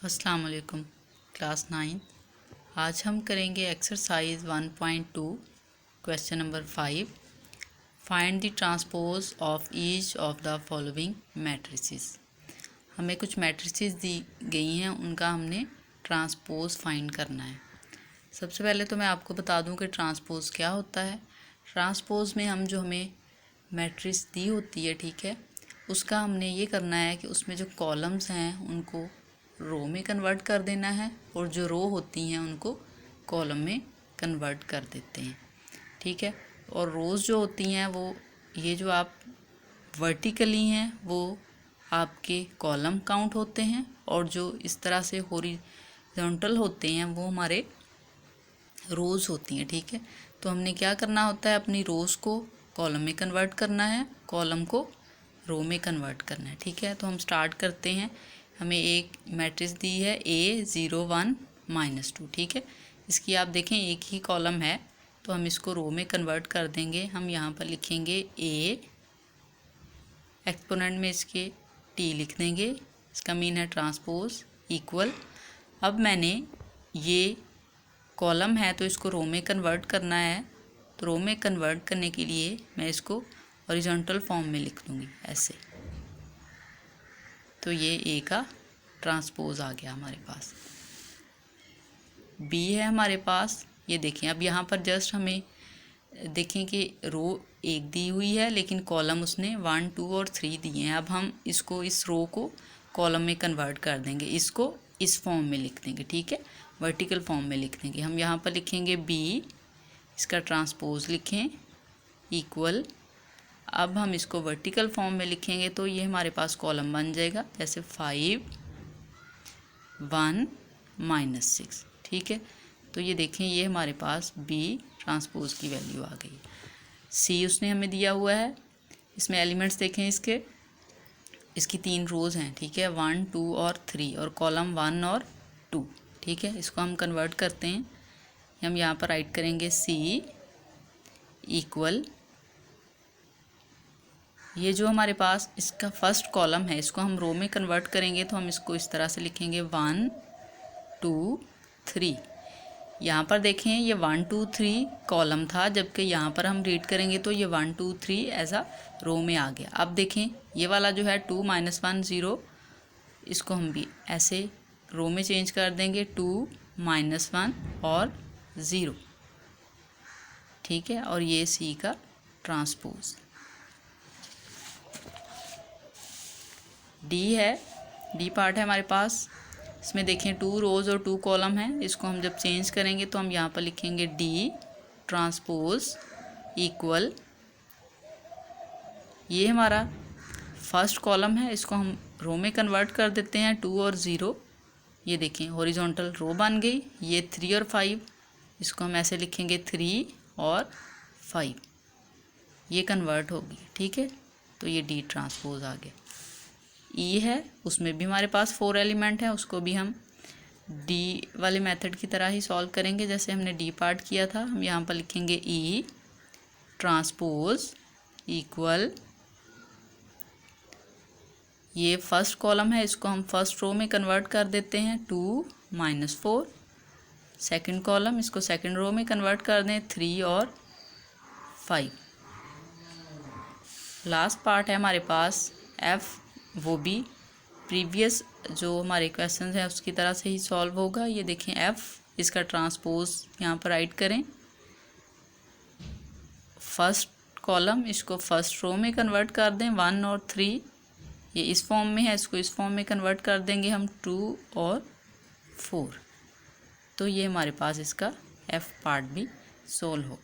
अस्सलाम वालेकुम क्लास 9। आज हम करेंगे exercise 1.2 question number 5। Find the transpose of each of the following matrices. हमें कुछ मैट्रिसेस दी गई हैं, उनका हमने ट्रांसपोज फाइंड करना है। सबसे पहले तो मैं आपको बता दूं कि ट्रांसपोज क्या होता है। ट्रांसपोज में हमें मैट्रिक्स दी होती है, ठीक है, उसका हमने ये करना है कि उसमें जो कॉलम्स हैं उनको रो में कन्वर्ट कर देना है और जो रो होती हैं उनको कॉलम में कन्वर्ट कर देते हैं, ठीक है। और रोज़ जो होती हैं वो ये जो आप वर्टिकली हैं वो आपके कॉलम काउंट होते हैं, और जो इस तरह से हॉरिजॉन्टल होते हैं वो हमारे रोज़ होती हैं, ठीक है। तो हमने क्या करना होता है, अपनी रोज़ को कॉलम में कन्वर्ट करना है, कॉलम को रो में कन्वर्ट करना है, ठीक है। तो हम स्टार्ट करते हैं। हमें एक मैट्रिक्स दी है A0 1 -2, ठीक है। इसकी आप देखें एक ही कॉलम है, तो हम इसको रो में कन्वर्ट कर देंगे। हम यहाँ पर लिखेंगे A, एक्सपोनेंट में इसके T लिख देंगे, इसका मीन है ट्रांसपोज इक्वल। अब मैंने ये कॉलम है तो इसको रो में कन्वर्ट करना है, तो रो में कन्वर्ट करने के लिए मैं इसको हॉरिजॉन्टल फॉर्म में लिख दूँगी ऐसे। तो ये ए का ट्रांसपोज आ गया हमारे पास। बी है हमारे पास, ये देखें। अब यहाँ पर जस्ट हमें देखें कि रो एक दी हुई है लेकिन कॉलम उसने 1 2 और 3 दिए हैं। अब हम इसको इस रो को कॉलम में कन्वर्ट कर देंगे, इसको इस फॉर्म में लिख देंगे, ठीक है, वर्टिकल फॉर्म में लिख देंगे। हम यहाँ पर लिखेंगे बी, इसका ट्रांसपोज लिखें इक्वल। अब हम इसको वर्टिकल फॉर्म में लिखेंगे तो ये हमारे पास कॉलम बन जाएगा, जैसे 5 1 -6, ठीक है। तो ये देखें ये हमारे पास बी ट्रांसपोज की वैल्यू आ गई। सी उसने हमें दिया हुआ है, इसमें एलिमेंट्स देखें इसकी 3 रोज़ हैं, ठीक है, 1 2 और 3, और कॉलम 1 और 2, ठीक है। इसको हम कन्वर्ट करते हैं। हम यहाँ पर राइट करेंगे सी इक्वल, ये जो हमारे पास इसका फर्स्ट कॉलम है इसको हम रो में कन्वर्ट करेंगे, तो हम इसको इस तरह से लिखेंगे 1 2 3। यहाँ पर देखें ये 1 2 3 कॉलम था, जबकि यहाँ पर हम रीड करेंगे तो ये 1 2 3 ऐसा रो में आ गया। अब देखें ये वाला जो है 2 -1 0, इसको हम भी ऐसे रो में चेंज कर देंगे, 2 -1 और 0, ठीक है। और ये सी का ट्रांसपोज। डी है, डी पार्ट है हमारे पास। इसमें देखें 2 रोज़ और 2 कॉलम हैं, इसको हम जब चेंज करेंगे तो हम यहाँ पर लिखेंगे डी ट्रांसपोज इक्वल, ये हमारा फर्स्ट कॉलम है, इसको हम रो में कन्वर्ट कर देते हैं 2 और 0। ये देखें हॉरिजॉन्टल रो बन गई। ये 3 और 5, इसको हम ऐसे लिखेंगे 3 और 5, ये कन्वर्ट होगी, ठीक है। तो ये डी ट्रांसपोज आ गया। ई है, उसमें भी हमारे पास 4 एलिमेंट हैं, उसको भी हम डी वाले मेथड की तरह ही सॉल्व करेंगे जैसे हमने डी पार्ट किया था। हम यहाँ पर लिखेंगे ई ट्रांसपोज इक्वल, ये फर्स्ट कॉलम है, इसको हम फर्स्ट रो में कन्वर्ट कर देते हैं 2 -4। सेकंड कॉलम, इसको सेकंड रो में कन्वर्ट कर दें 3 और 5। लास्ट पार्ट है हमारे पास एफ, वो भी प्रीवियस जो हमारे क्वेश्चन हैं उसकी तरह से ही सॉल्व होगा। ये देखें एफ, इसका ट्रांसपोज यहाँ पर राइट करें, फर्स्ट कॉलम इसको फर्स्ट रो में कन्वर्ट कर दें 1 और 3, ये इस फॉर्म में है, इसको इस फॉर्म में कन्वर्ट कर देंगे हम 2 और 4। तो ये हमारे पास इसका एफ पार्ट भी सोल्व हो।